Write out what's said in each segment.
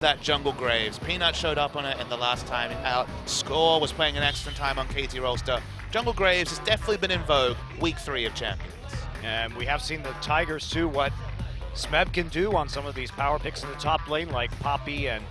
that jungle Graves. Peanut showed up on it in the last time out. Score was playing an excellent time on KT Rolster. Jungle Graves has definitely been in vogue week 3 of Champions. And we have seen the Tigers too, what Smeb can do on some of these power picks in the top lane like Poppy and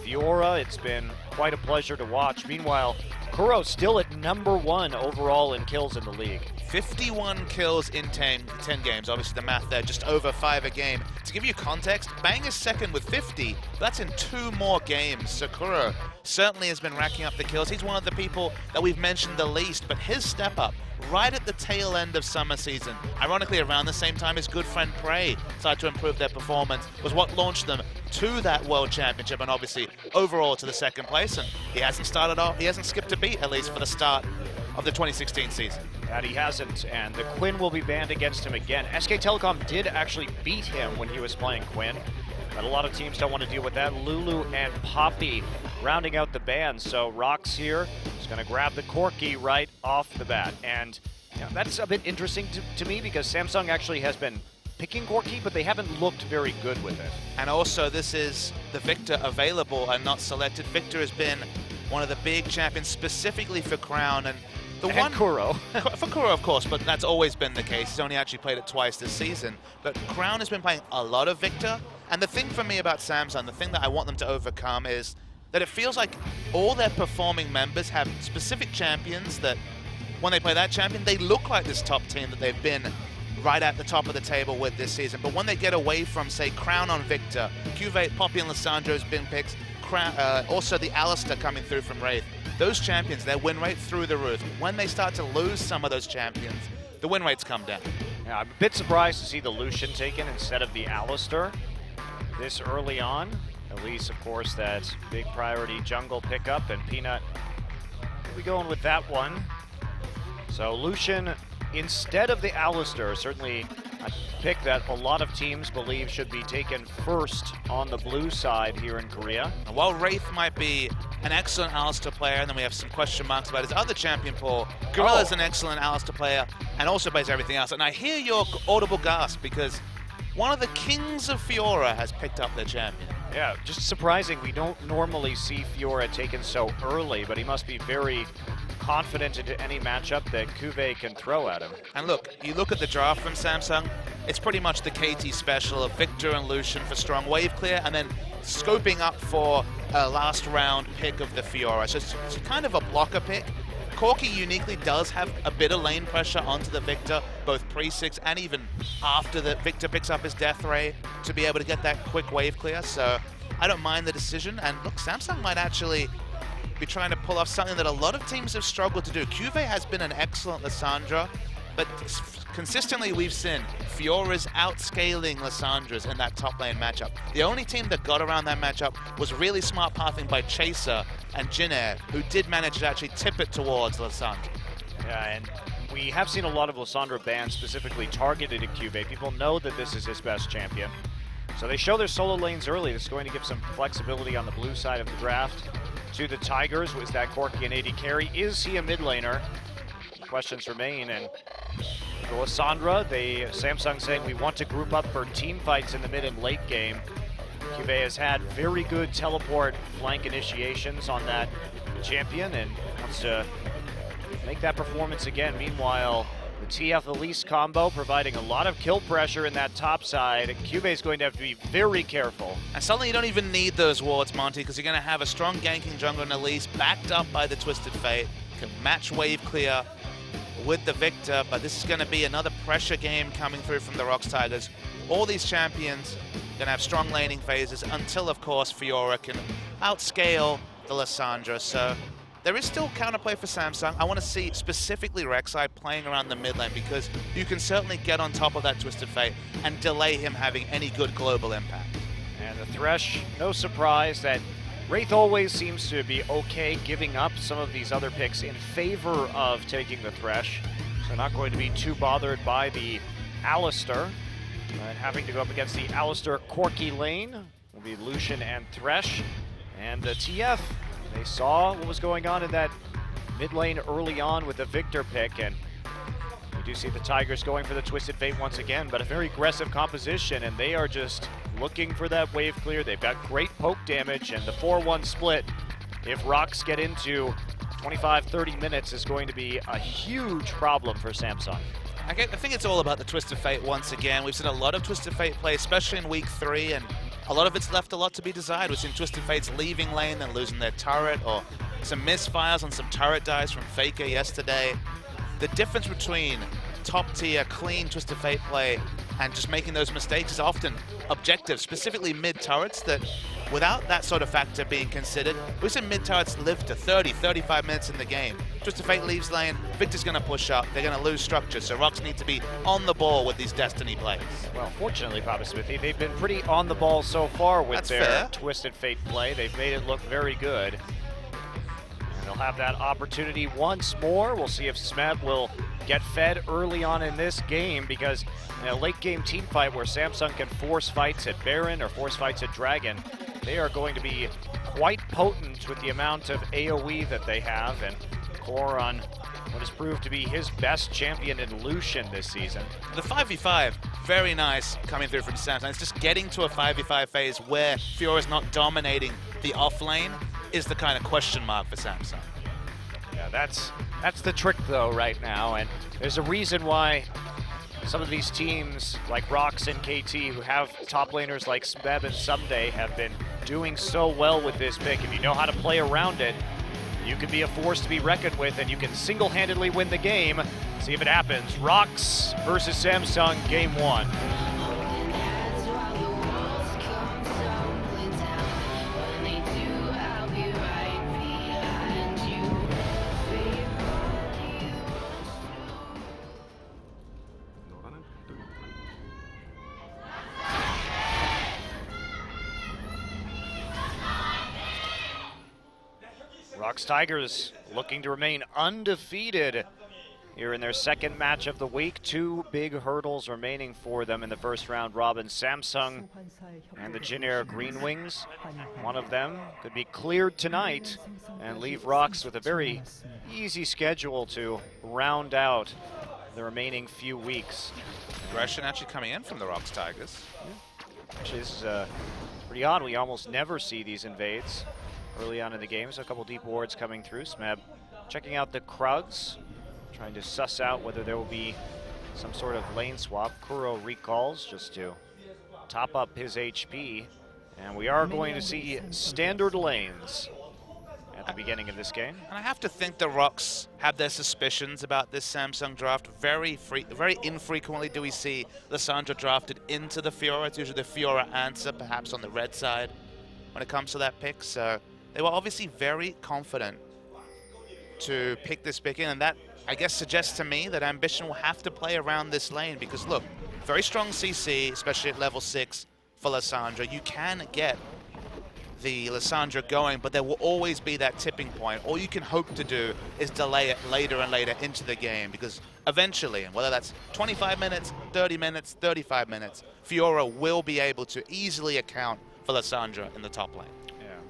Fiora. It's been quite a pleasure to watch. Meanwhile, Kuro's still at #1 overall in kills in the league. 51 kills in 10 games. Obviously the math there, just over 5 a game. To give you context, Bang is second with 50. That's in 2 more games. So Kuro certainly has been racking up the kills. He's one of the people that we've mentioned the least, but his step up right at the tail end of summer season, ironically around the same time his good friend Prey started to improve their performance, was what launched them to that World Championship and obviously overall to the 2nd place. And he hasn't skipped a beat, at least for the start of the 2016 season. That he hasn't, and the Quinn will be banned against him again. SK Telecom did actually beat him when he was playing Quinn, but a lot of teams don't want to deal with that. Lulu and Poppy rounding out the ban, so ROX here is going to grab the Corki right off the bat. And you know, that's a bit interesting to me because Samsung actually has been picking Corki, but they haven't looked very good with it. And also this is the Victor available and not selected. Victor has been one of the big champions specifically for Crown, and Kuro. For Kuro, of course, but that's always been the case. He's only actually played it twice this season. But Crown has been playing a lot of Victor. And the thing for me about Samsung, the thing that I want them to overcome is that it feels like all their performing members have specific champions that when they play that champion, they look like this top team that they've been right at the top of the table with this season. But when they get away from, say, Crown on Victor, Cuvate, Poppy, and Lissandro's been picks, also the Alistair coming through from Wraith, those champions, their win rate through the roof. When they start to lose some of those champions, the win rates come down. Yeah, I'm a bit surprised to see the Lucian taken instead of the Alistair this early on. At least, of course, that's big priority jungle pickup, and Peanut will be going with that one. So Lucian instead of the Alistair, certainly a pick that a lot of teams believe should be taken first on the blue side here in Korea. And while Wraith might be an excellent Alistair player, and then we have some question marks about his other champion pool, Gorilla's an excellent Alistair player and also plays everything else. And I hear your audible gasp because one of the kings of Fiora has picked up their champion. Yeah, just surprising. We don't normally see Fiora taken so early, but he must be very confident into any matchup that Cuvée can throw at him. And look, you look at the draft from Samsung, it's pretty much the KT special of Victor and Lucian for strong wave clear, and then scoping up for a last round pick of the Fiora. So it's kind of a blocker pick. Corki uniquely does have a bit of lane pressure onto the Victor, both pre-6 and even after the Victor picks up his death ray to be able to get that quick wave clear. So I don't mind the decision. And look, Samsung might actually be trying to pull off something that a lot of teams have struggled to do. Cuvée has been an excellent Lissandra, but consistently we've seen Fiora's outscaling Lissandra's in that top lane matchup. The only team that got around that matchup was really smart pathing by Chaser and Jinair, who did manage to actually tip it towards Lissandra. Yeah, and we have seen a lot of Lissandra bans specifically targeted at Cuvée. People know that this is his best champion. So they show their solo lanes early. This is going to give some flexibility on the blue side of the draft. To the Tigers, was that Corki and AD carry? Is he a mid laner? Questions remain, and for Lissandra, Samsung saying we want to group up for team fights in the mid and late game. Cuvée has had very good teleport flank initiations on that champion and wants to make that performance again. Meanwhile, the TF Elise combo providing a lot of kill pressure in that top side. Cuvée is going to have to be very careful. And suddenly you don't even need those wards, Monty, because you're going to have a strong ganking jungle in Elise backed up by the Twisted Fate, can match wave clear with the Victor, but this is going to be another pressure game coming through from the ROX Tigers. All these champions going to have strong laning phases until, of course, Fiora can outscale the Lissandra. So there is still counterplay for Samsung. I want to see specifically Rek'Sai playing around the mid lane because you can certainly get on top of that Twisted Fate and delay him having any good global impact. And the Thresh, no surprise that Wraith always seems to be okay giving up some of these other picks in favor of taking the Thresh. So not going to be too bothered by the Alistair. And having to go up against the Alistair Corki lane will be Lucian and Thresh. And TF, they saw what was going on in that mid lane early on with the Victor pick, and we do see the Tigers going for the Twisted Fate once again, but a very aggressive composition, and they are just looking for that wave clear. They've got great poke damage, and the 4-1 split, if ROX get into 25-30 minutes, is going to be a huge problem for Samsung. I think it's all about the Twisted Fate once again. We've seen a lot of Twisted Fate play, especially in week 3, and a lot of it's left a lot to be desired. We've seen Twisted Fates leaving lane and losing their turret, or some misfires on some turret dives from Faker yesterday. The difference between top tier, clean Twisted Fate play and just making those mistakes is often objective, specifically mid turrets, that without that sort of factor being considered, we've seen mid turrets live to 30, 35 minutes in the game. Twisted Fate leaves lane, Victor's going to push up, they're going to lose structure, so ROX need to be on the ball with these Destiny plays. Well, fortunately, Papa Smithy, they've been pretty on the ball so far with their Twisted Fate play. They've made it look very good. And they'll have that opportunity once more. We'll see if Smeb will get fed early on in this game, because in a late game team fight where Samsung can force fights at Baron or force fights at Dragon, they are going to be quite potent with the amount of AoE that they have, and Core on what has proved to be his best champion in Lucian this season. The 5v5, very nice coming through from Samsung. It's just getting to a 5v5 phase where Fiora's not dominating the off lane is the kind of question mark for Samsung. Yeah, that's the trick though right now, and there's a reason why some of these teams like ROX and KT, who have top laners like Smeb and Someday, have been doing so well with this pick. If you know how to play around it, you can be a force to be reckoned with, and you can single-handedly win the game. See if it happens. ROX versus Samsung, game 1. ROX Tigers looking to remain undefeated here in their second match of the week. 2 big hurdles remaining for them in the first round robin. Samsung and the Jin Air Green Wings. One of them could be cleared tonight and leave ROX with a very easy schedule to round out the remaining few weeks. Aggression actually coming in from the ROX Tigers. Which is pretty odd. We almost never see these invades early on in the game. So a couple deep wards coming through. Smeb checking out the Krugs, trying to suss out whether there will be some sort of lane swap. Kuro recalls just to top up his HP. And we are going to see standard lanes at the beginning of this game. And I have to think the ROX have their suspicions about this Samsung draft. Very infrequently do we see Lissandra drafted into the Fiora. It's usually the Fiora answer, perhaps on the red side, when it comes to that pick. So they were obviously very confident to pick this pick in, and that, I guess, suggests to me that Ambition will have to play around this lane, because look, very strong CC, especially at level 6 for Lissandra. You can get the Lissandra going, but there will always be that tipping point. All you can hope to do is delay it later and later into the game, because eventually, and whether that's 25 minutes, 30 minutes, 35 minutes, Fiora will be able to easily account for Lissandra in the top lane.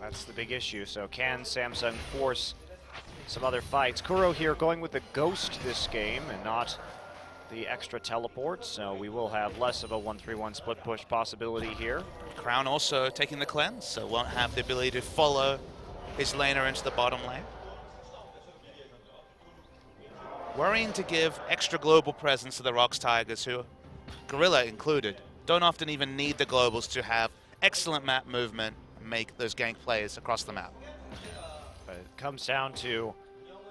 That's the big issue. So can Samsung force some other fights? Kuro here going with the Ghost this game and not the extra teleport, so we will have less of a 1-3-1 split push possibility here. Crown also taking the cleanse, so won't have the ability to follow his laner into the bottom lane. Worrying to give extra global presence to the ROX Tigers, who, Gorilla included, don't often even need the globals to have excellent map movement, make those gank plays across the map. But it comes down to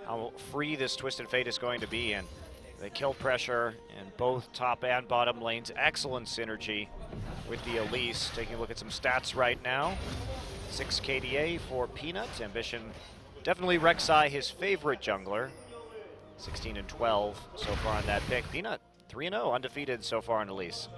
how free this Twisted Fate is going to be, and the kill pressure in both top and bottom lanes. Excellent synergy with the Elise. Taking a look at some stats right now. 6 KDA for Peanut. Ambition definitely Rek'Sai, his favorite jungler. 16 and 12 so far on that pick. Peanut 3-0, undefeated so far on Elise.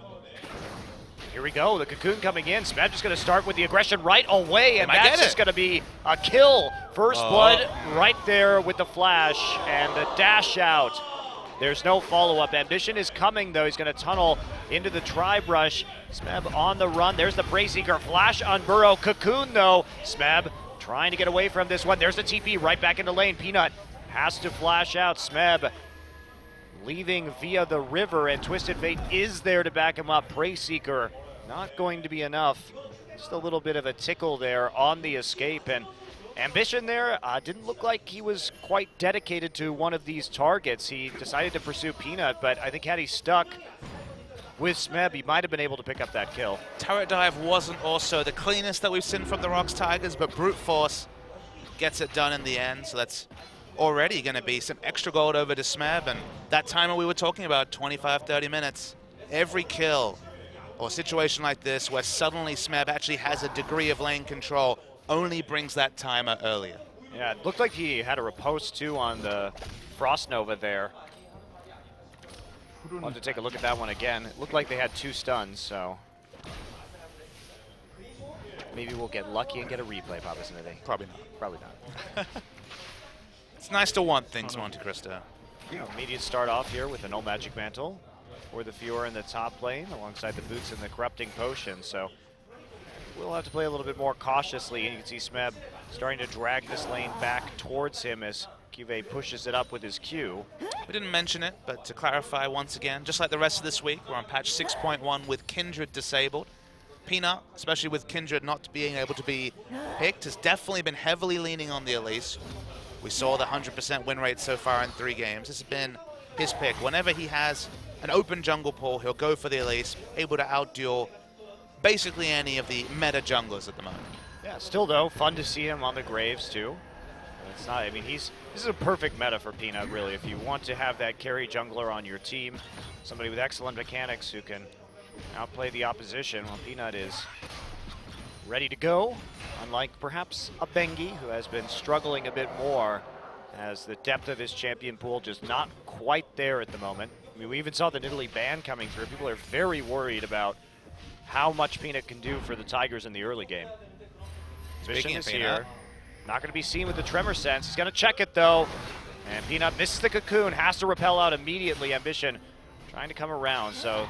Here we go, the Cocoon coming in. Smeb just going to start with the aggression right away, and that's just going to be a kill. First blood right there with the flash and the dash out. There's no follow-up. Ambition is coming, though. He's going to tunnel into the tri-brush. Smeb on the run. There's the Braceseeker flash on Burrow. Cocoon, though. Smeb trying to get away from this one. There's the TP right back into lane. Peanut has to flash out. Smeb leaving via the river, and Twisted Fate is there to back him up. Braceseeker not going to be enough. Just a little bit of a tickle there on the escape, and Ambition there didn't look like he was quite dedicated to one of these targets. He decided to pursue Peanut, but I think had he stuck with Smeb, he might have been able to pick up that kill. Turret dive wasn't also the cleanest that we've seen from the ROX Tigers, but brute force gets it done in the end, so that's already going to be some extra gold over to Smeb, and that timer we were talking about, 25, 30 minutes. Every kill or situation like this where suddenly Smeb actually has a degree of lane control only brings that timer earlier. Yeah, it looked like he had a riposte too on the Frost Nova there. Wanted to take a look at that one again. It looked like they had 2 stuns, so maybe we'll get lucky and get a replay, Papa Smithy. Probably not. Probably not. It's nice to want things, Monte Cristo. Immediate start off here with a No Magic Mantle for the Fiora in the top lane, alongside the Boots and the Corrupting Potion. So we'll have to play a little bit more cautiously, and you can see Smeb starting to drag this lane back towards him as QV pushes it up with his Q. We didn't mention it, but to clarify once again, just like the rest of this week, we're on patch 6.1 with Kindred disabled. Peanut, especially with Kindred not being able to be picked, has definitely been heavily leaning on the Elise. We saw the 100% win rate so far in 3 games. This has been his pick. Whenever he has an open jungle pool, he'll go for the Elise, able to outduel basically any of the meta junglers at the moment. Yeah, still though, fun to see him on the Graves too. It's not, I mean, this is a perfect meta for Peanut, really. If you want to have that carry jungler on your team, somebody with excellent mechanics who can outplay the opposition, well, Peanut is ready to go, unlike perhaps a Bengi, who has been struggling a bit more as the depth of his champion pool just not quite there at the moment. I mean, we even saw the Nidalee ban coming through. People are very worried about how much Peanut can do for the Tigers in the early game. Vision is here. Not going to be seen with the Tremor Sense. He's going to check it, though. And Peanut misses the cocoon, has to repel out immediately. Ambition trying to come around, so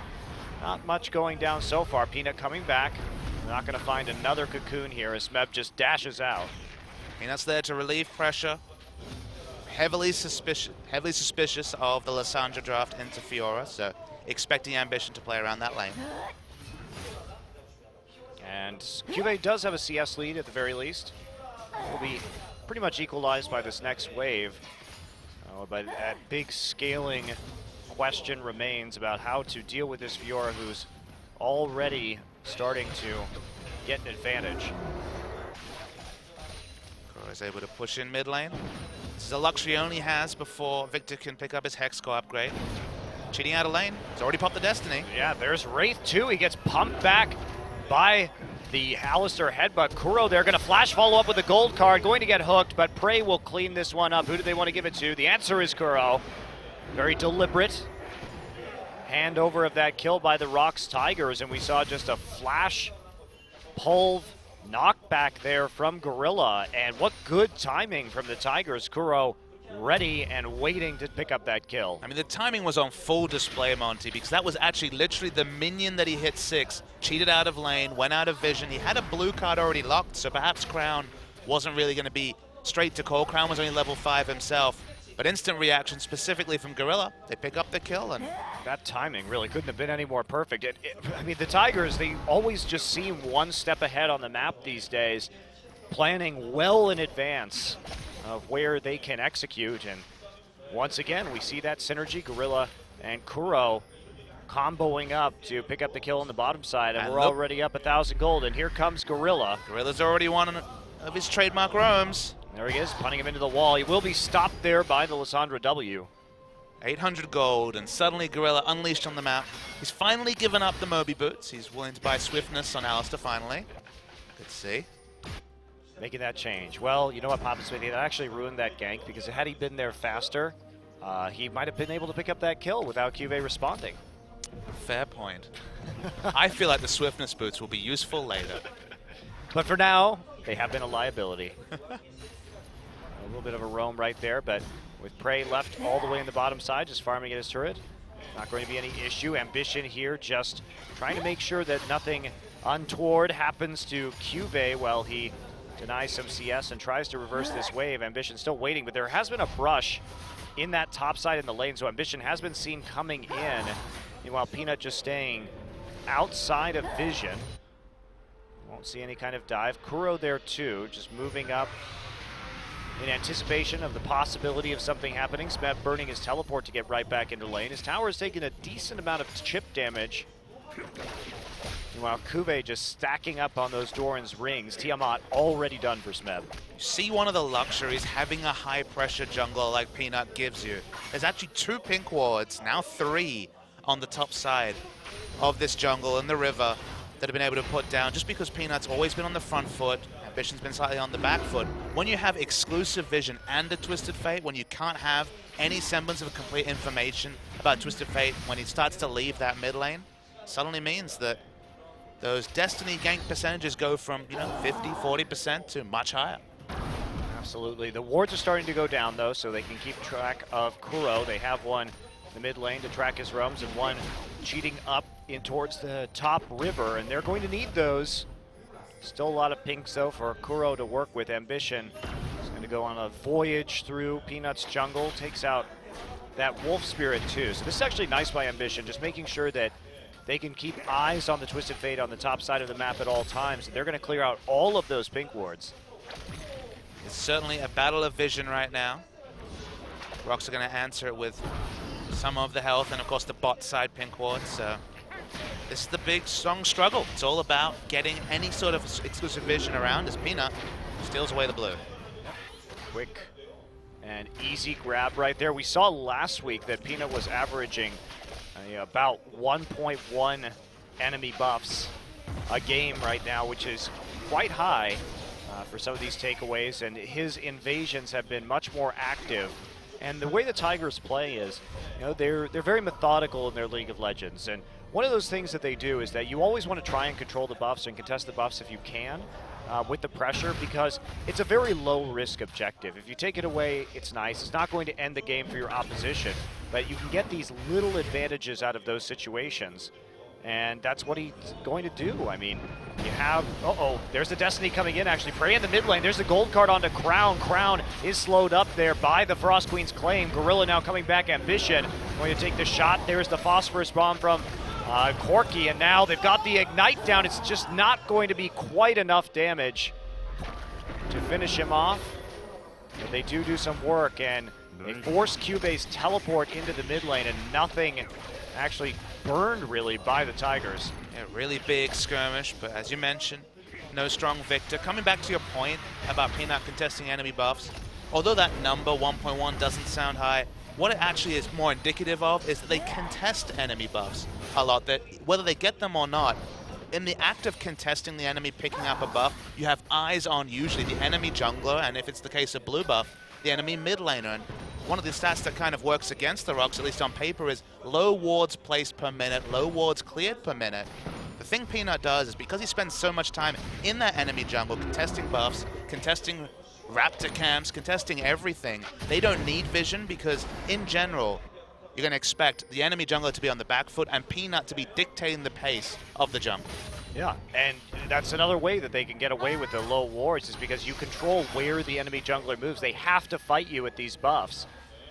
not much going down so far. Peanut coming back. Not going to find another cocoon here as Smeb just dashes out. Peanut's there to relieve pressure. Heavily suspicious of the Lissandra draft into Fiora, so expecting Ambition to play around that lane. And QV does have a CS lead at the very least. Will be pretty much equalized by this next wave. But that big scaling question remains about how to deal with this Fiora who's already starting to get an advantage. Is able to push in mid lane. This is a luxury he only has before Victor can pick up his Hexcore upgrade. Cheating out of lane. He's already popped the Destiny. Yeah, there's Wraith too. He gets pumped back by the Alistair headbutt. Kuro there going to flash follow up with a gold card, going to get hooked, but Prey will clean this one up. Who do they want to give it to? The answer is Kuro. Very deliberate handover of that kill by the ROX Tigers, and we saw just a flash pull knockback there from Gorilla, and what good timing from the Tigers. Kuro ready and waiting to pick up that kill. I mean, the timing was on full display, Monty, because that was actually literally the minion that he hit 6, cheated out of lane, went out of vision. He had a blue card already locked, so perhaps Crown wasn't really going to be straight to call. Crown was only level 5 himself, but instant reaction specifically from Gorilla. They pick up the kill, and that timing really couldn't have been any more perfect. I mean, the Tigers, they always just seem one step ahead on the map these days, planning well in advance of where they can execute. And once again, we see that synergy, Gorilla and Kuro comboing up to pick up the kill on the bottom side, and we're already up 1,000 gold, and here comes Gorilla. Gorilla's already one of his trademark roams. There he is, punting him into the wall. He will be stopped there by the Lissandra W. 800 gold, and suddenly Gorilla unleashed on the map. He's finally given up the Moby boots. He's willing to buy swiftness on Alistair finally. Good to see. Making that change. Well, you know what, Papa Smithy, that actually ruined that gank, because had he been there faster, he might have been able to pick up that kill without QV responding. Fair point. I feel like the swiftness boots will be useful later. But for now, they have been a liability. A little bit of a roam right there, but with Prey left all the way in the bottom side, just farming at his turret, not going to be any issue. Ambition here just trying to make sure that nothing untoward happens to QV while he denies some CS and tries to reverse this wave. Ambition still waiting, but there has been a brush in that top side in the lane, so Ambition has been seen coming in. Meanwhile, Peanut just staying outside of vision. Won't see any kind of dive. Kuro there too, just moving up in anticipation of the possibility of something happening. Smeb burning his teleport to get right back into lane. His tower is taking a decent amount of chip damage. Meanwhile, Kuve just stacking up on those Doran's rings. Tiamat already done for Smeb. See, one of the luxuries having a high pressure jungle like Peanut gives you. There's actually 2 pink wards, now 3 on the top side of this jungle in the river that have been able to put down, just because Peanut's always been on the front foot, Ambition's been slightly on the back foot. When you have exclusive vision and a Twisted Fate, when you can't have any semblance of complete information about Twisted Fate, when he starts to leave that mid lane, suddenly means that those Destiny gank percentages go from, 50, 40% to much higher. Absolutely. The wards are starting to go down, though, so they can keep track of Kuro. They have one in the mid lane to track his roams and one cheating up in towards the top river, and they're going to need those. Still a lot of pinks, though, for Kuro to work with. Ambition is going to go on a voyage through Peanut's jungle, takes out that Wolf Spirit, too. So this is actually nice by Ambition, just making sure that they can keep eyes on the Twisted Fate on the top side of the map at all times. They're going to clear out all of those pink wards. It's certainly a battle of vision right now. ROX are going to answer it with some of the health and, of course, the bot side pink wards. So this is the big, strong struggle. It's all about getting any sort of exclusive vision around as Peanut steals away the blue. Quick and easy grab right there. We saw last week that Peanut was averaging about 1.1 enemy buffs a game right now, which is quite high for some of these takeaways, and his invasions have been much more active. And the way the Tigers play is, they're very methodical in their League of Legends, and one of those things that they do is that you always want to try and control the buffs and contest the buffs if you can with the pressure, because it's a very low-risk objective. If you take it away, it's nice. It's not going to end the game for your opposition, but you can get these little advantages out of those situations, and that's what he's going to do. I mean, you have, there's the Destiny coming in, actually. Prey in the mid lane. There's the gold card onto Crown. Crown is slowed up there by the Frost Queen's claim. Gorilla now coming back. Ambition going to take the shot. There's the Phosphorus Bomb from Corki, and now they've got the Ignite down. It's just not going to be quite enough damage to finish him off. But they do some work, and they force Cube's teleport into the mid lane, and nothing actually burned really by the Tigers. Yeah, really big skirmish, but as you mentioned, no strong victor. Coming back to your point about Peanut contesting enemy buffs, although that number 1.1 doesn't sound high, what it actually is more indicative of is that they contest enemy buffs a lot, that whether they get them or not, in the act of contesting the enemy picking up a buff, you have eyes on usually the enemy jungler, and if it's the case of blue buff, the enemy mid laner. And one of the stats that kind of works against the ROX, at least on paper, is low wards placed per minute, low wards cleared per minute. The thing Peanut does is because he spends so much time in that enemy jungle contesting buffs, contesting raptor camps, contesting everything, they don't need vision because, in general, you're going to expect the enemy jungler to be on the back foot and Peanut to be dictating the pace of the jump. Yeah, and that's another way that they can get away with the low wards, is because you control where the enemy jungler moves. They have to fight you with these buffs,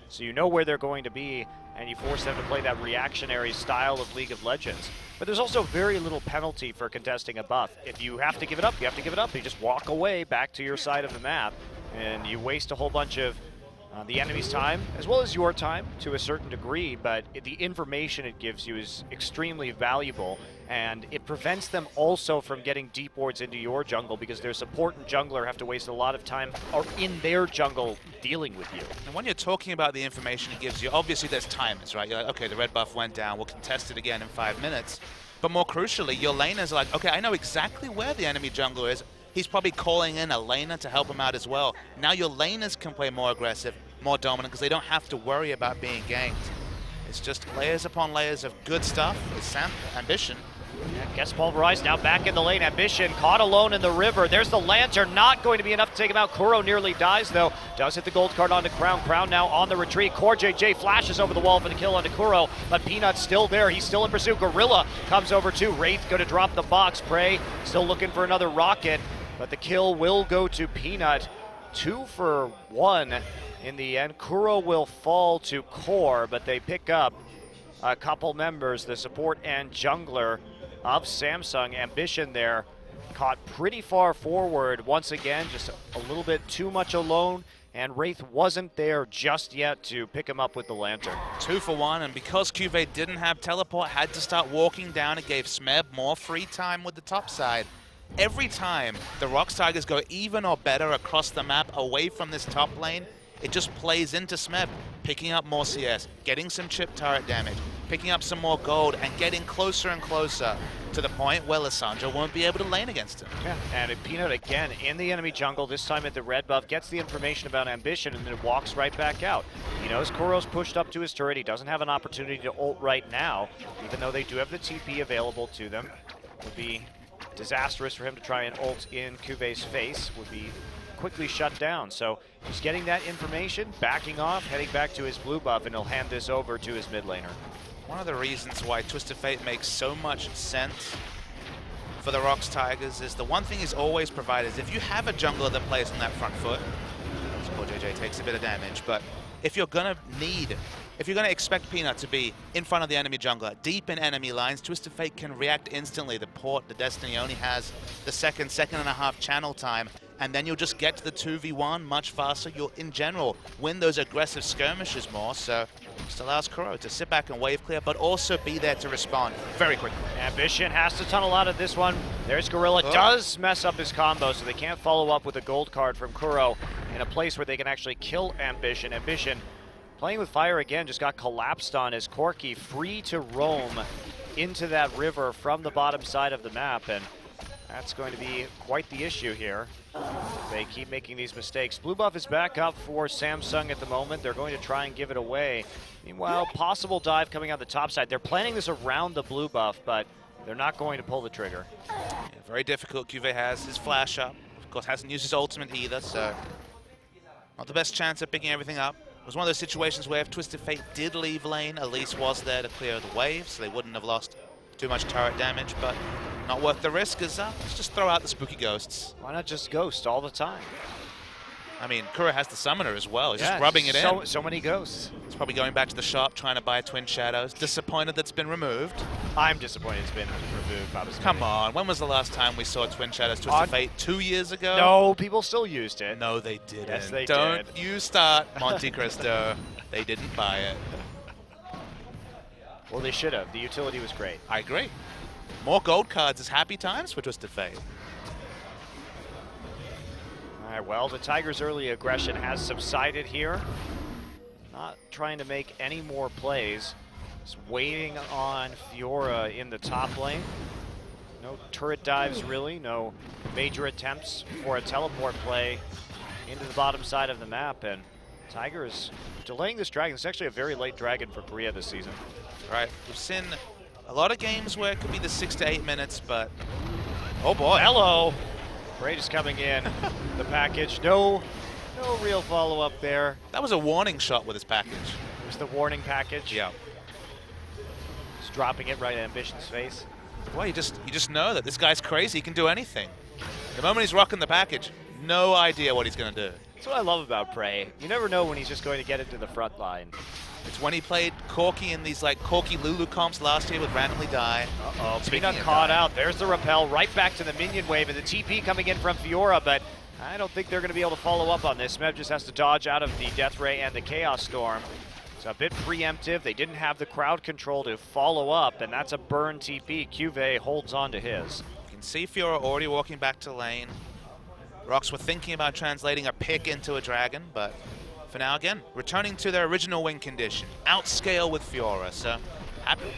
so you know where they're going to be, and you force them to play that reactionary style of League of Legends. But there's also very little penalty for contesting a buff. If you have to give it up, you have to give it up. You just walk away back to your side of the map, and you waste a whole bunch of the enemy's time, as well as your time to a certain degree, but the information it gives you is extremely valuable, and it prevents them also from getting deep wards into your jungle, because their support and jungler have to waste a lot of time or in their jungle dealing with you. And when you're talking about the information it gives you, obviously there's timers, right? You're like, okay, the red buff went down, we'll contest it again in 5 minutes. But more crucially, your laners are like, okay, I know exactly where the enemy jungler is. He's probably calling in a laner to help him out as well. Now your laners can play more aggressive, more dominant, because they don't have to worry about being ganked. It's just layers upon layers of good stuff. It's Ambition. Yeah, gets pulverized, now back in the lane. Ambition caught alone in the river. There's the Lantern, not going to be enough to take him out. Kuro nearly dies, though. Does hit the gold card onto Crown. Crown now on the retreat. Core JJ flashes over the wall for the kill onto Kuro, but Peanut's still there. He's still in pursuit. Gorilla comes over too. Wraith going to drop the box. Prey still looking for another rocket, but the kill will go to Peanut. 2 for 1 in the end. Kuro will fall to Core, but they pick up a couple members, the support and jungler, of Samsung. Ambition there caught pretty far forward once again, just a little bit too much alone, and Wraith wasn't there just yet to pick him up with the lantern. 2 for 1, and because Cuvée didn't have teleport, had to start walking down, it gave Smeb more free time with the top side. Every time the ROX Tigers go even or better across the map away from this top lane, it just plays into Smeb, picking up more CS, getting some chip turret damage, picking up some more gold, and getting closer and closer to the point where Lissandra won't be able to lane against him. Yeah, and Peanut again in the enemy jungle, this time at the red buff, gets the information about Ambition and then walks right back out. He knows Kuro's pushed up to his turret. He doesn't have an opportunity to ult right now, even though they do have the TP available to them. It would be disastrous for him to try and ult in Cuvé's face, would be quickly shut down. So he's getting that information, backing off, heading back to his blue buff, and he'll hand this over to his mid laner. One of the reasons why Twisted Fate makes so much sense for the ROX Tigers is the one thing he's always provided is if you have a jungler that plays on that front foot, poor JJ takes a bit of damage, but if you're gonna expect Peanut to be in front of the enemy jungler, deep in enemy lines, Twisted Fate can react instantly. The port, the Destiny only has the second and a half channel time, and then you'll just get to the 2v1 much faster. You'll, in general, win those aggressive skirmishes more, so just allows Kuro to sit back and wave clear, but also be there to respond very quickly. Ambition has to tunnel out of this one. There's Gorilla, does mess up his combo, so they can't follow up with a gold card from Kuro in a place where they can actually kill Ambition. Ambition, playing with fire again, just got collapsed on as Corki free to roam into that river from the bottom side of the map, and that's going to be quite the issue here. They keep making these mistakes. Blue buff is back up for Samsung at the moment. They're going to try and give it away. Meanwhile, possible dive coming out the top side. They're planning this around the blue buff, but they're not going to pull the trigger. Yeah, very difficult. Cuvée has his flash up. Of course, hasn't used his ultimate either, so not the best chance of picking everything up. It was one of those situations where if Twisted Fate did leave lane, Elise was there to clear the wave, so they wouldn't have lost too much turret damage, but not worth the risk. Is let's just throw out the spooky ghosts. Why not just ghost all the time? I mean, Kuro has the summoner as well. He's just rubbing it in. So many ghosts. He's probably going back to the shop trying to buy Twin Shadows. Disappointed that's been removed. I'm disappointed it's been removed. Come on, when was the last time we saw Twin Shadows Twisted Fate? 2 years ago? No, people still used it. No, they didn't. Yes, they Don't did. you start, Monte Cristo. They didn't buy it. Well, they should have. The utility was great. I agree. More gold cards is happy times for Twisted Fate. All right, well, the Tigers' early aggression has subsided here. Not trying to make any more plays. Just waiting on Fiora in the top lane. No turret dives, really. No major attempts for a teleport play into the bottom side of the map. And Tigers delaying this dragon. It's actually a very late dragon for Korea this season. Right. We've seen a lot of games where it could be the 6 to 8 minutes, but oh boy. Hello. Braid is coming in. The package. No real follow-up there. That was a warning shot with his package. It was the warning package. Yeah. Just dropping it right at Ambition's face. Well, you just know that this guy's crazy. He can do anything. The moment he's rocking the package, no idea what he's going to do. That's what I love about Prey. You never know when he's just going to get into the front line. It's when he played Corki in these like Corki Lulu comps last year with randomly die. Uh-oh, Peanut caught out. There's the repel right back to the minion wave, and the TP coming in from Fiora, but I don't think they're going to be able to follow up on this. Smeb just has to dodge out of the Death Ray and the Chaos Storm. It's a bit preemptive. They didn't have the crowd control to follow up, and that's a burn TP. Cuvée holds on to his. You can see Fiora already walking back to lane. ROX were thinking about translating a pick into a dragon, but for now, again, returning to their original win condition. Outscale with Fiora, so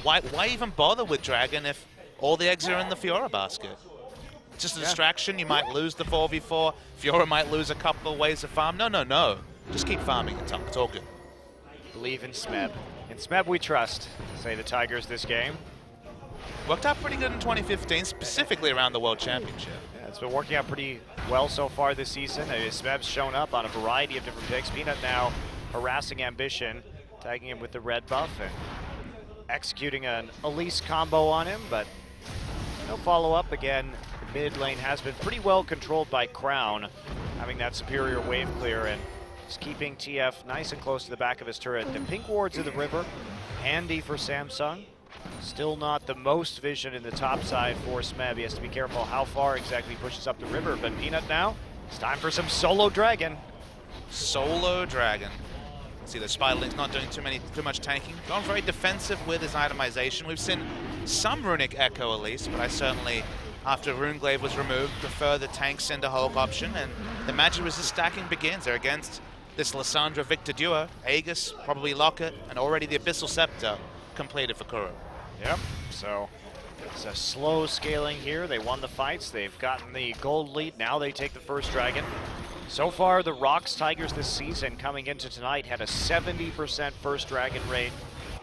why even bother with dragon if all the eggs are in the Fiora basket? It's just a distraction. You might lose the 4v4. Fiora might lose a couple of ways to farm. No. Just keep farming. It's all good. Believe in Smeb. In Smeb we trust, say the Tigers this game. Worked out pretty good in 2015, specifically around the World Championship. Yeah, it's been working out pretty well so far this season. Smeb's shown up on a variety of different picks. Peanut now harassing Ambition, tagging him with the red buff and executing an Elise combo on him, but no follow-up. Again, the mid lane has been pretty well controlled by Crown, having that superior wave clear and just keeping TF nice and close to the back of his turret. The pink wards of the river, handy for Samsung. Still not the most vision in the top side for Smeb. He has to be careful how far exactly he pushes up the river. But Peanut now, it's time for some solo dragon. Solo dragon. See, the Spiderling's not doing too much tanking. Gone very defensive with his itemization. We've seen some Runic Echo at least, but I certainly, after Runeglaive was removed, prefer the tank Cinder Hulk option, and the magic resist stacking begins. They're against this Lissandra Victor duo. Aegis, probably Locket, and already the Abyssal Scepter completed for Kuro. Yep, so it's a slow scaling here. They won the fights, they've gotten the gold lead, now they take the first dragon. So far, the ROX Tigers this season coming into tonight had a 70% first dragon rate,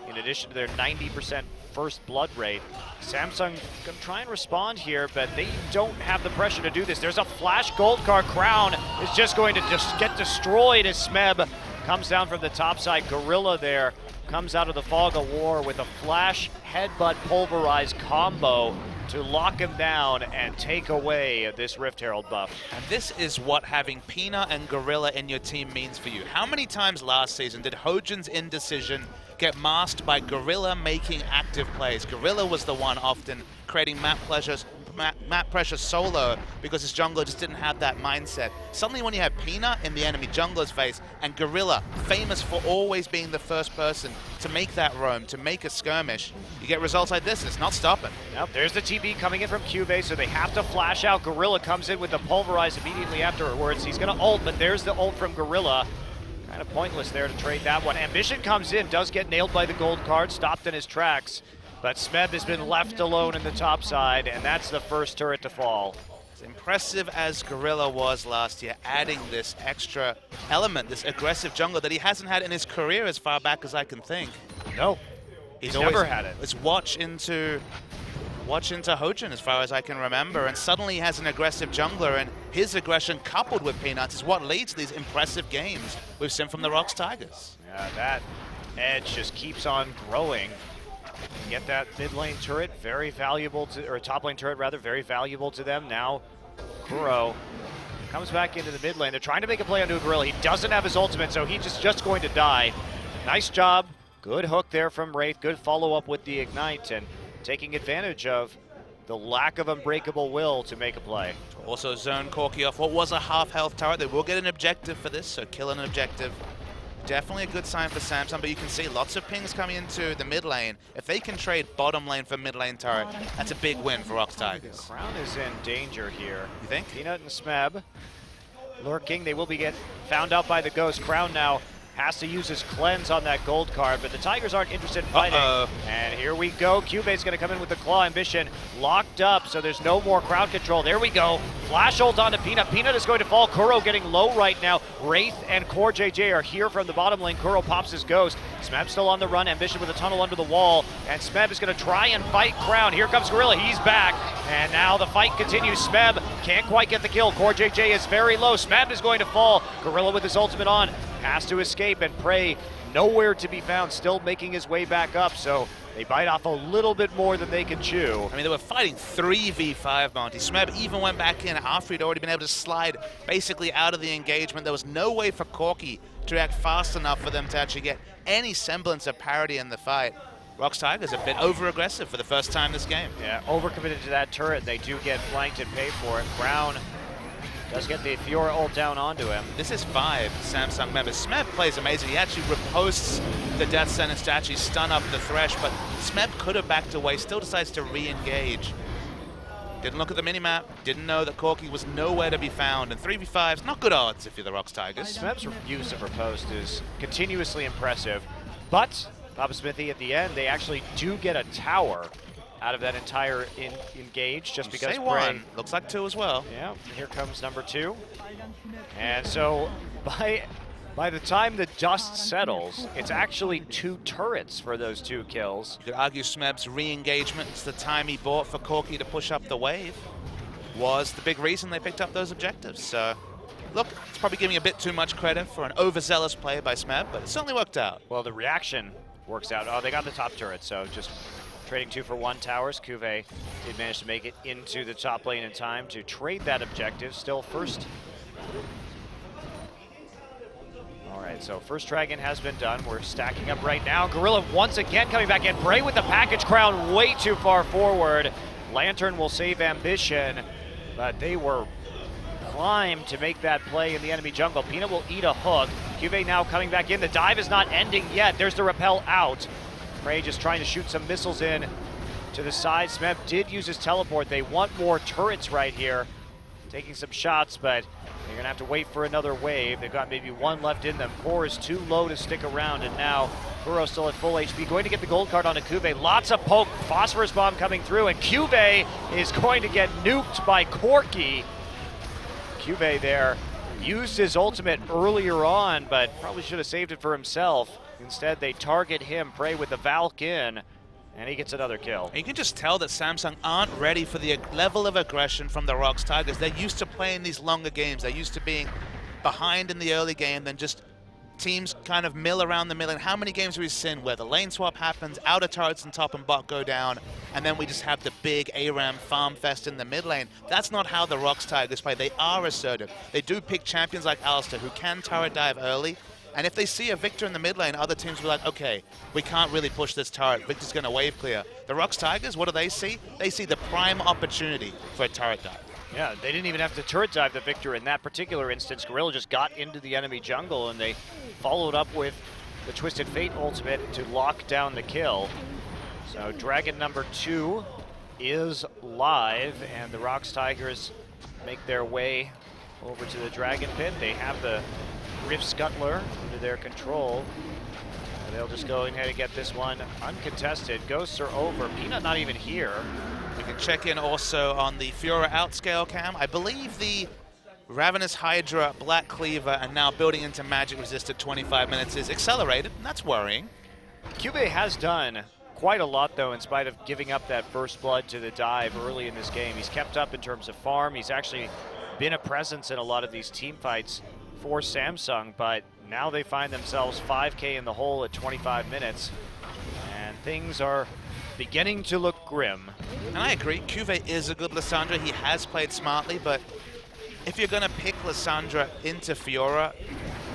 in addition to their 90% first blood rate. Samsung gonna try and respond here, but they don't have the pressure to do this. There's a flash gold card. Crown is just going to get destroyed as Smeb comes down from the top side. Gorilla there comes out of the fog of war with a flash headbutt pulverize combo to lock him down and take away this Rift Herald buff. And this is what having Peanut and Gorilla in your team means for you. How many times last season did Hojin's indecision get masked by Gorilla making active plays? Gorilla was the one often creating map pressure solo because his jungler just didn't have that mindset. Suddenly when you have Peanut in the enemy jungler's face and Gorilla, famous for always being the first person to make that roam, to make a skirmish, you get results like this and it's not stopping. Yep, there's the TB coming in from Cuvée, so they have to flash out. Gorilla comes in with the pulverize immediately afterwards. He's gonna ult, but there's the ult from Gorilla. Kind of pointless there to trade that one. Ambition comes in, does get nailed by the gold card, stopped in his tracks. But Smeb has been left alone in the top side, and that's the first turret to fall. As impressive as Gorilla was last year, adding this extra element, this aggressive jungler that he hasn't had in his career as far back as I can think. No, he's never had it. It's watch into Hojin as far as I can remember, and suddenly he has an aggressive jungler, and his aggression coupled with Peanuts is what leads to these impressive games we've seen from the ROX Tigers. Yeah, that edge just keeps on growing. Get that mid lane turret, very valuable to, or top lane turret rather, very valuable to them. Now, Kuro comes back into the mid lane. They're trying to make a play onto a Gorilla. He doesn't have his ultimate, so he's just going to die. Nice job. Good hook there from Wraith. Good follow-up with the Ignite, and taking advantage of the lack of unbreakable will to make a play. Also zone Corki off what was a half-health turret. They will get an objective for this, so kill an objective. Definitely a good sign for Samsung, but you can see lots of pings coming into the mid lane. If they can trade bottom lane for mid lane turret, that's a big win for ROX Tigers. Crown is in danger here. You think? Peanut and Smeb lurking. They will get found out by the Ghost. Crown now has to use his cleanse on that gold card, but the Tigers aren't interested in fighting. And here we go. Cubate's going to come in with the Claw Ambition locked up, so there's no more crowd control. There we go. Flash ult onto Peanut. Peanut is going to fall. Kuro getting low right now. Wraith and Core JJ are here from the bottom lane. Kuro pops his Ghost. Smeb still on the run. Ambition with a tunnel under the wall. And Smeb is going to try and fight Crown. Here comes Gorilla. He's back. And now the fight continues. Smeb can't quite get the kill. Core JJ is very low. Smeb is going to fall. Gorilla with his ultimate on. Has to escape, and Prey nowhere to be found, still making his way back up, so they bite off a little bit more than they can chew. I mean, they were fighting 3v5, Monty. Smeb even went back in after he'd already been able to slide basically out of the engagement. There was no way for Corki to react fast enough for them to actually get any semblance of parity in the fight. ROX Tigers a bit over-aggressive for the first time this game. Yeah, overcommitted to that turret. They do get flanked and pay for it. Brown does get the Fiora ult down onto him. This is 5 Samsung members. Smeb plays amazing. He actually riposts the death sentence to actually stun up the Thresh, but Smeb could have backed away, still decides to re-engage. Didn't look at the minimap, didn't know that Corki was nowhere to be found, and 3v5's not good odds if you're the ROX Tigers. Smeb's use of riposte is continuously impressive, but Papa Smithy at the end, they actually do get a tower out of that entire engage, just because Say one, looks like 2 as well. Yeah, here comes number 2. And so by the time the dust settles, it's actually 2 turrets for those 2 kills. You could argue Smeb's re-engagement, the time he bought for Corki to push up the wave, was the big reason they picked up those objectives. So, look, it's probably giving a bit too much credit for an overzealous play by Smeb, but it certainly worked out. Well, the reaction works out. Oh, they got the top turret, so just trading 2 for 1 towers. Cuvée did manage to make it into the top lane in time to trade that objective. Still first. All right, right, so first Dragon has been done. We're stacking up right now. Gorilla once again coming back in. Bray with the package crown way too far forward. Lantern will save Ambition, but they were primed to make that play in the enemy jungle. Peanut will eat a hook. Cuvée now coming back in. The dive is not ending yet. There's the repel out. Bray just trying to shoot some missiles in to the side. Smeb did use his teleport. They want more turrets right here. Taking some shots, but they're gonna have to wait for another wave. They've got maybe one left in them. Core is too low to stick around, and now Kuro still at full HP. Going to get the gold card onto Cuvée. Lots of poke. Phosphorus bomb coming through, and Cuvée is going to get nuked by Corki. Cuvée there used his ultimate earlier on, but probably should have saved it for himself. Instead, they target him, Prey with the Valk in, and he gets another kill. You can just tell that Samsung aren't ready for the level of aggression from the ROX Tigers. They're used to playing these longer games. They're used to being behind in the early game, then just teams kind of mill around the middle. And how many games have we seen where the lane swap happens, outer turrets and top and bot go down, and then we just have the big ARAM farm fest in the mid lane? That's not how the ROX Tigers play. They are assertive. They do pick champions like Alistair who can turret dive early. And if they see a Victor in the mid lane, other teams will be like, okay, we can't really push this turret. Victor's going to wave clear. The ROX Tigers, what do they see? They see the prime opportunity for a turret dive. Yeah, they didn't even have to turret dive the Victor in that particular instance. Gorilla just got into the enemy jungle, and they followed up with the Twisted Fate ultimate to lock down the kill. So Dragon number 2 is live, and the ROX Tigers make their way over to the Dragon Pit. They have the Rift Scuttler under their control. And they'll just go ahead and get this one uncontested. Ghosts are over. Peanut not even here. We can check in also on the Fiora outscale cam. I believe the Ravenous Hydra, Black Cleaver, and now building into Magic Resisted 25 minutes is accelerated, and that's worrying. Cuvée has done quite a lot, though, in spite of giving up that first blood to the dive early in this game. He's kept up in terms of farm. He's actually been a presence in a lot of these team fights for Samsung, but now they find themselves 5K in the hole at 25 minutes, and things are beginning to look grim. And I agree, Cuvée is a good Lissandra. He has played smartly, but if you're going to pick Lissandra into Fiora,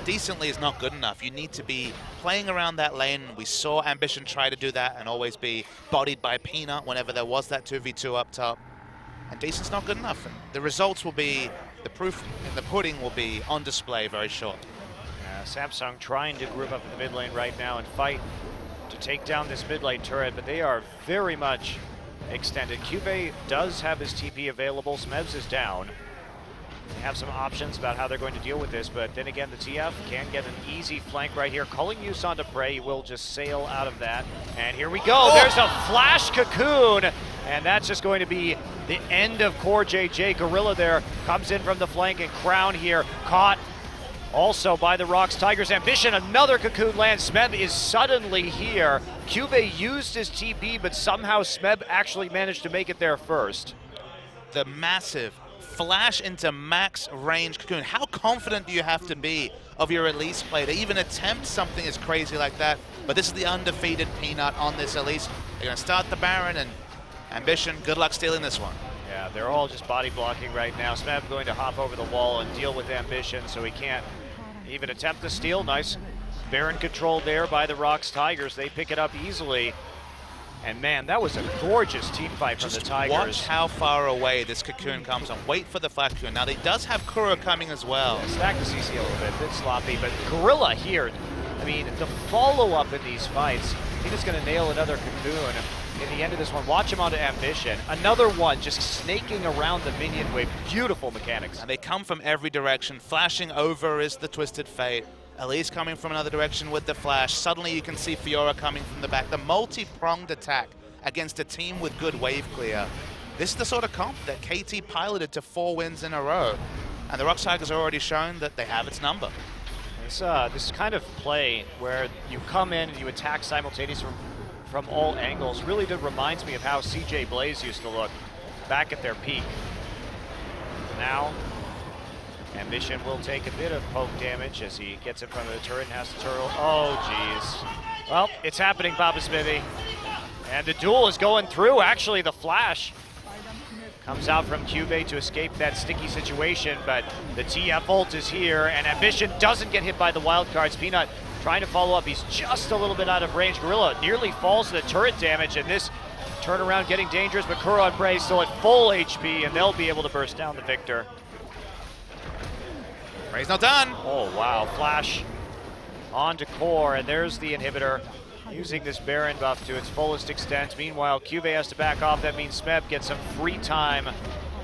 decently is not good enough. You need to be playing around that lane. We saw Ambition try to do that and always be bodied by Peanut whenever there was that 2v2 up top. And decent's not good enough. And the results will be, the proof in the pudding will be on display very short. Samsung trying to group up in the mid lane right now and fight to take down this mid lane turret, but they are very much extended. Cuvée does have his TP available. Smebs is down. They have some options about how they're going to deal with this, but then again, the TF can get an easy flank right here. Calling use onto Prey, he will just sail out of that. And here we go, there's a flash cocoon, and that's just going to be the end of Core JJ. Gorilla there comes in from the flank, and Crown here caught also by the ROX Tigers. Ambition, another cocoon lands. Smeb is suddenly here. Cuvée used his TP, but somehow Smeb actually managed to make it there first. The massive flash into max range cocoon. How confident do you have to be of your Elise play to even attempt something as crazy like that? But this is the undefeated Peanut on this Elise. They're going to start the Baron, and Ambition, good luck stealing this one. Yeah, they're all just body blocking right now. Smeb going to hop over the wall and deal with Ambition, so he can't even attempt to steal. Nice Baron control there by the ROX Tigers. They pick it up easily. And man, that was a gorgeous team fight from the Tigers. Watch how far away this cocoon comes and wait for the flash cocoon. Now, they does have Kuro coming as well. Yeah, stack the CC a little bit sloppy, but Gorilla here, I mean, the follow-up in these fights, I think it's going to nail another cocoon in the end of this one. Watch him onto Ambition. Another one just snaking around the minion wave. Beautiful mechanics. And they come from every direction. Flashing over is the Twisted Fate. Elise coming from another direction with the flash. Suddenly you can see Fiora coming from the back. The multi-pronged attack against a team with good wave clear. This is the sort of comp that KT piloted to 4 wins in a row. And the ROX Tigers have already shown that they have its number. This kind of play where you come in and you attack simultaneously from all angles really reminds me of how CJ Blaze used to look back at their peak. Now, Ambition will take a bit of poke damage as he gets in front of the turret and has to turtle. Oh, jeez. Well, it's happening, Papa Smithy. And the duel is going through. Actually, the flash Comes out from Cube to escape that sticky situation, but the TF ult is here, and Ambition doesn't get hit by the wildcards. Peanut trying to follow up. He's just a little bit out of range. Gorilla nearly falls to the turret damage, and this turnaround getting dangerous, but Kuro and Bray still at full HP, and they'll be able to burst down the Victor. Bray's not done. Oh, wow. Flash onto Core, and there's the inhibitor. Using this Baron buff to its fullest extent. Meanwhile, Cube has to back off. That means Smeb gets some free time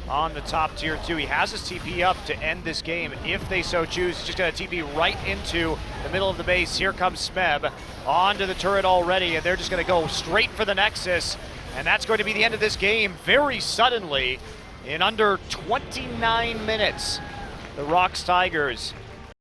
on the top tier 2. He has his TP up to end this game if they so choose. He's just going to TP right into the middle of the base. Here comes Smeb onto the turret already, and they're just going to go straight for the Nexus. And that's going to be the end of this game very suddenly in under 29 minutes. The ROX Tigers